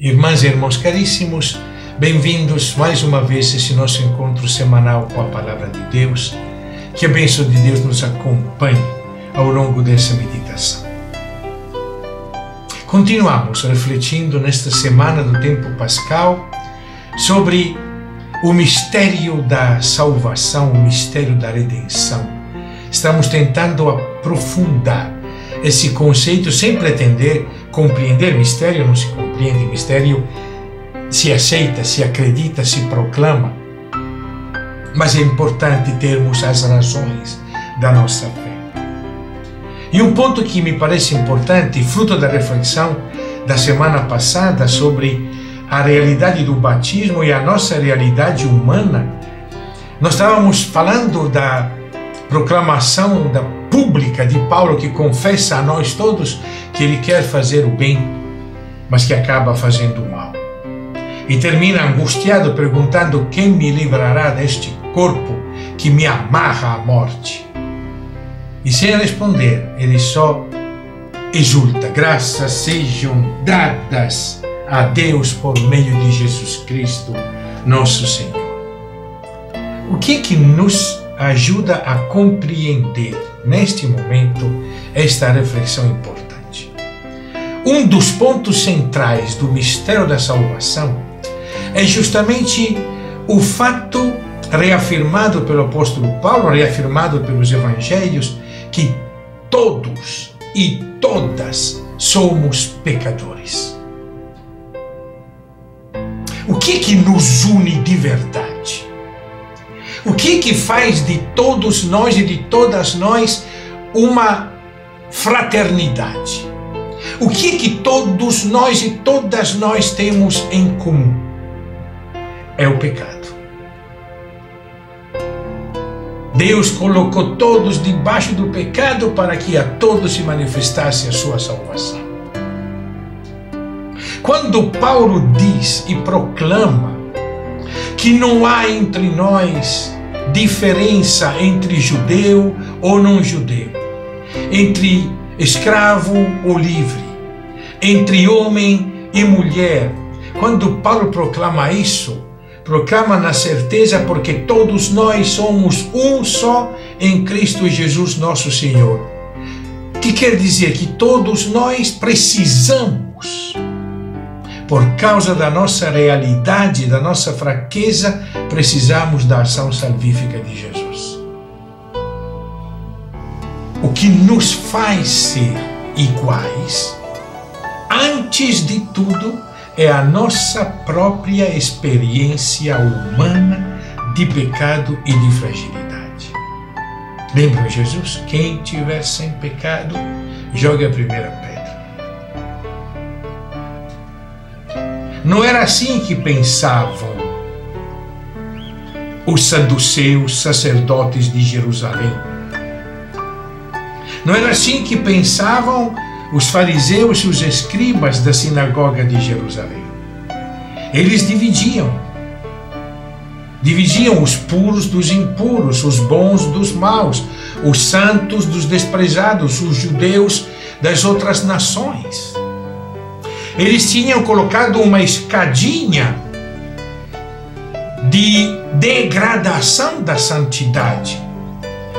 Irmãs e irmãos caríssimos, bem-vindos mais uma vez a esse nosso encontro semanal com a Palavra de Deus. Que a bênção de Deus nos acompanhe ao longo dessa meditação. Continuamos refletindo nesta semana do tempo pascal sobre o mistério da salvação, o mistério da redenção. Estamos tentando aprofundar esse conceito sem pretender compreender. Mistério não se compreende, mistério se aceita, se acredita, se proclama. Mas é importante termos as razões da nossa fé. E um ponto que me parece importante, fruto da reflexão da semana passada sobre a realidade do batismo e a nossa realidade humana, nós estávamos falando da proclamação pública de Paulo, que confessa a nós todos que ele quer fazer o bem, mas que acaba fazendo o mal. E termina angustiado perguntando: quem me livrará deste corpo que me amarra à morte? E sem responder, ele só exulta: graças sejam dadas a Deus por meio de Jesus Cristo, nosso Senhor. O que nos ajuda a compreender neste momento esta reflexão importante? Um dos pontos centrais do mistério da salvação é justamente o fato reafirmado pelo apóstolo Paulo, reafirmado pelos evangelhos, que todos e todas somos pecadores. O que nos une de verdade? O que faz de todos nós e de todas nós uma fraternidade? O que todos nós e todas nós temos em comum? É o pecado. Deus colocou todos debaixo do pecado para que a todos se manifestasse a sua salvação. Quando Paulo diz e proclama que não há entre nós diferença entre judeu ou não judeu, entre escravo ou livre, entre homem e mulher, quando Paulo proclama isso, proclama na certeza porque todos nós somos um só em Cristo Jesus nosso Senhor. Que quer dizer que todos nós precisamos, por causa da nossa realidade, da nossa fraqueza, precisamos da ação salvífica de Jesus. O que nos faz ser iguais, antes de tudo, é a nossa própria experiência humana de pecado e de fragilidade. Lembram Jesus? Quem tiver sem pecado, jogue a primeira pedra. Não era assim que pensavam os saduceus, sacerdotes de Jerusalém. Não era assim que pensavam os fariseus e os escribas da sinagoga de Jerusalém. Eles dividiam os puros dos impuros, os bons dos maus, os santos dos desprezados, os judeus das outras nações. Eles tinham colocado uma escadinha de degradação da santidade.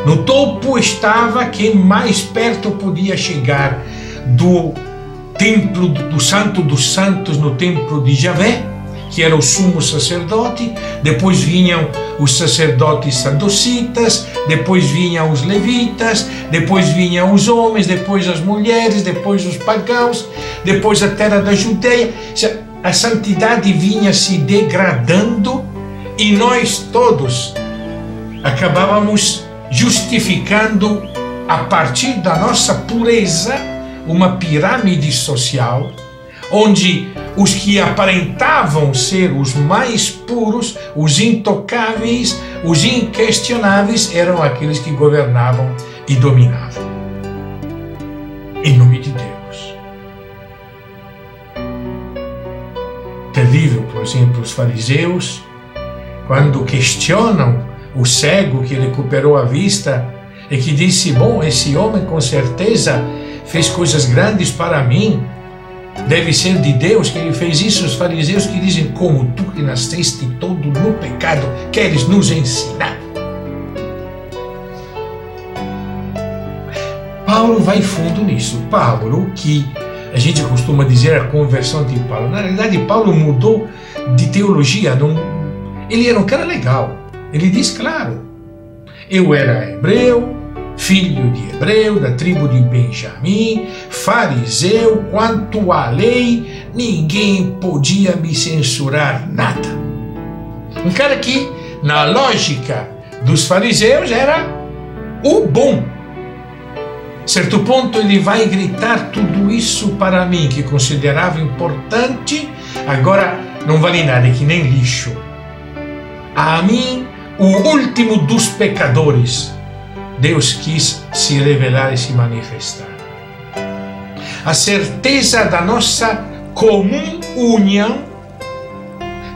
No topo estava quem mais perto podia chegar do templo do Santo dos Santos, no templo de Javé, que era o sumo sacerdote. Depois vinham os sacerdotes saducitas, depois vinham os levitas, depois vinham os homens, depois as mulheres, depois os pagãos, depois a terra da Judeia. A santidade vinha se degradando e nós todos acabávamos justificando, a partir da nossa pureza, uma pirâmide social, onde os que aparentavam ser os mais puros, os intocáveis, os inquestionáveis, eram aqueles que governavam e dominavam. Em nome de Deus. Terrível, por exemplo, os fariseus, quando questionam o cego que recuperou a vista e que disse: bom, esse homem com certeza fez coisas grandes para mim, deve ser de Deus que ele fez isso. Os fariseus que dizem: como tu que nasceste todo no pecado, queres nos ensinar? Paulo vai fundo nisso. Paulo, que a gente costuma dizer a conversão de Paulo, na realidade Paulo mudou de teologia. Ele era um cara legal. Ele diz claro: eu era hebreu, filho de hebreu, da tribo de Benjamim, fariseu, quanto à lei, ninguém podia me censurar nada. Um cara que, na lógica dos fariseus, era o bom. Certo ponto ele vai gritar: tudo isso para mim, que considerava importante, agora não vale nada, que nem lixo. A mim, o último dos pecadores, Deus quis se revelar e se manifestar. A certeza da nossa comum união,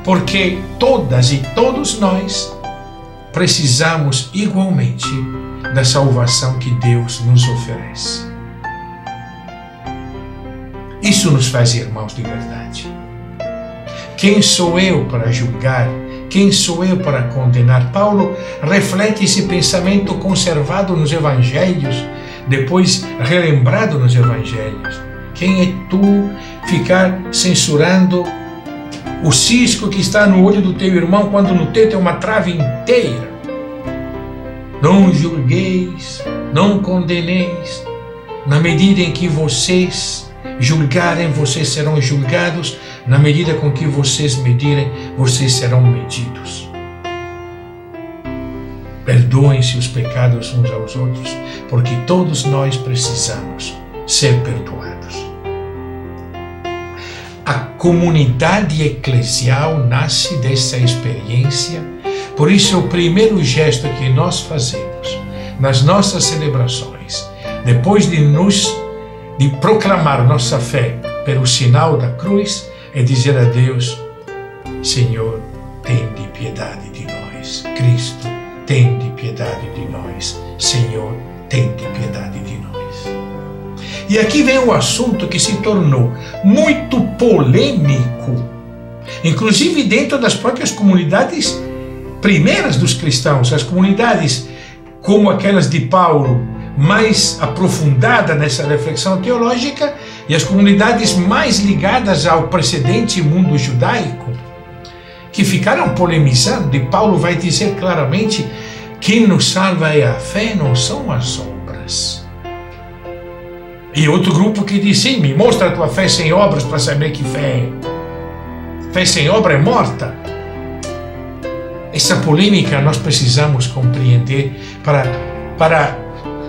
porque todas e todos nós precisamos igualmente da salvação que Deus nos oferece. Isso nos faz irmãos de verdade. Quem sou eu para julgar? Quem sou eu para condenar? Paulo reflete esse pensamento conservado nos evangelhos, depois relembrado nos evangelhos. Quem é tu ficar censurando o cisco que está no olho do teu irmão, quando no teu tem uma trave inteira? Não julgueis, não condeneis. Na medida em que vocês julgarem, vocês serão julgados. Na medida com que vocês medirem, vocês serão medidos. Perdoem-se os pecados uns aos outros, porque todos nós precisamos ser perdoados. A comunidade eclesial nasce dessa experiência. Por isso, o primeiro gesto que nós fazemos nas nossas celebrações, depois de proclamar nossa fé pelo sinal da cruz, é dizer a Deus: Senhor, tende piedade de nós. Cristo, tende piedade de nós. Senhor, tende piedade de nós. E aqui vem um assunto que se tornou muito polêmico, inclusive dentro das próprias comunidades primeiras dos cristãos, as comunidades como aquelas de Paulo, mais aprofundada nessa reflexão teológica, e as comunidades mais ligadas ao precedente mundo judaico, que ficaram polemizando. E Paulo vai dizer claramente: quem nos salva é a fé, não são as obras. E outro grupo que diz: sim, me mostra a tua fé sem obras para saber que fé é. Fé sem obra é morta. Essa polêmica nós precisamos compreender para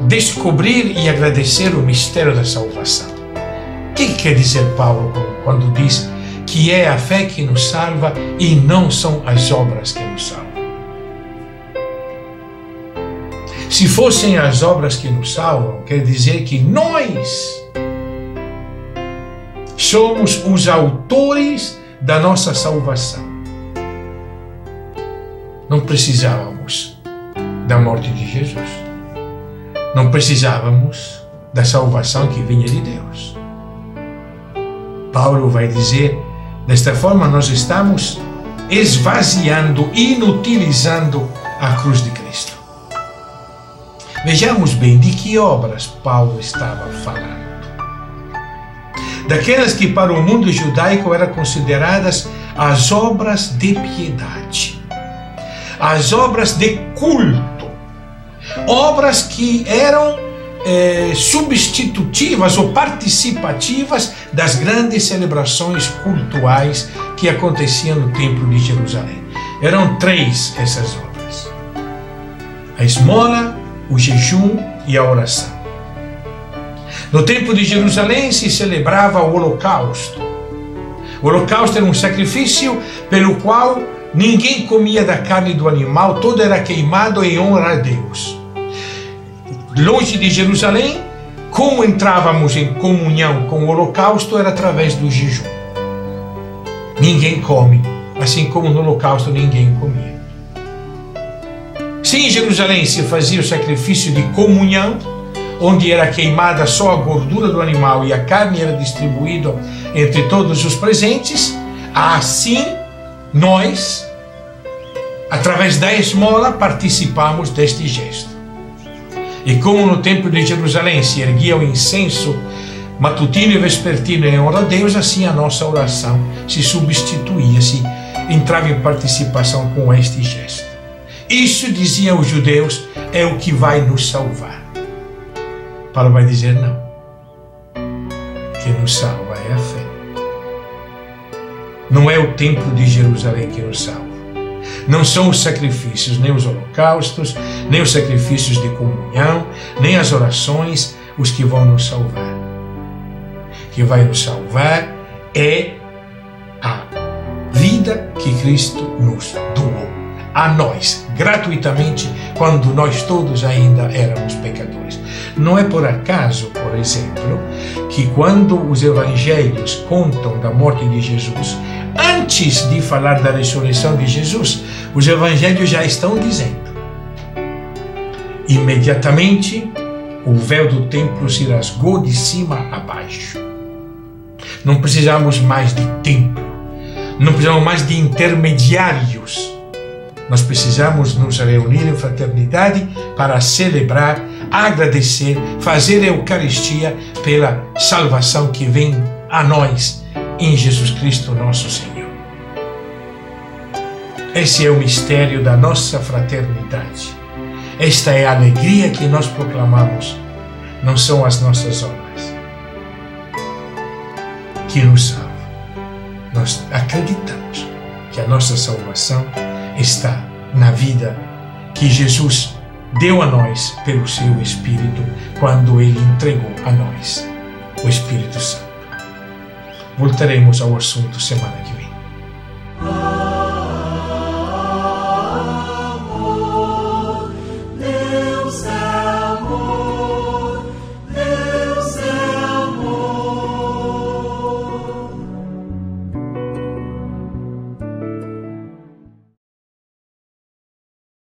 descobrir e agradecer o mistério da salvação. O que quer dizer Paulo quando diz que é a fé que nos salva e não são as obras que nos salvam? Se fossem as obras que nos salvam, quer dizer que nós somos os autores da nossa salvação. Não precisávamos da morte de Jesus. Não precisávamos da salvação que vinha de Deus. Paulo vai dizer: desta forma nós estamos esvaziando, inutilizando a cruz de Cristo. Vejamos bem de que obras Paulo estava falando. Daquelas que para o mundo judaico eram consideradas as obras de piedade, as obras de culto, obras que eram substitutivas ou participativas das grandes celebrações cultuais que aconteciam no Templo de Jerusalém. Eram 3 essas obras: a esmola, o jejum e a oração. No Templo de Jerusalém se celebrava o holocausto. O holocausto era um sacrifício pelo qual ninguém comia da carne do animal, todo era queimado em honra a Deus. Longe de Jerusalém, como entrávamos em comunhão com o holocausto era através do jejum. Ninguém come, assim como no holocausto ninguém comia. Se em Jerusalém se fazia o sacrifício de comunhão, onde era queimada só a gordura do animal e a carne era distribuída entre todos os presentes, assim nós, através da esmola, participamos deste gesto. E como no templo de Jerusalém se erguia o incenso matutino e vespertino em honra a Deus, assim a nossa oração se substituía, se entrava em participação com este gesto. Isso, diziam os judeus, é o que vai nos salvar. Paulo vai dizer não. Que nos salva é a fé. Não é o templo de Jerusalém que nos salva. Não são os sacrifícios, nem os holocaustos, nem os sacrifícios de comunhão, nem as orações os que vão nos salvar. O que vai nos salvar é a vida que Cristo nos doou a nós, gratuitamente, quando nós todos ainda éramos pecadores. Não é por acaso, por exemplo, que quando os evangelhos contam da morte de Jesus, antes de falar da ressurreição de Jesus, os evangelhos já estão dizendo: imediatamente o véu do templo se rasgou de cima a baixo. Não precisamos mais de templo, não precisamos mais de intermediários. Nós precisamos nos reunir em fraternidade para celebrar, agradecer, fazer a Eucaristia pela salvação que vem a nós em Jesus Cristo, nosso Senhor. Esse é o mistério da nossa fraternidade. Esta é a alegria que nós proclamamos. Não são as nossas obras que nos salvam. Nós acreditamos que a nossa salvação está na vida que Jesus deu a nós pelo seu Espírito, quando Ele entregou a nós o Espírito Santo. Voltaremos ao assunto semana que vem.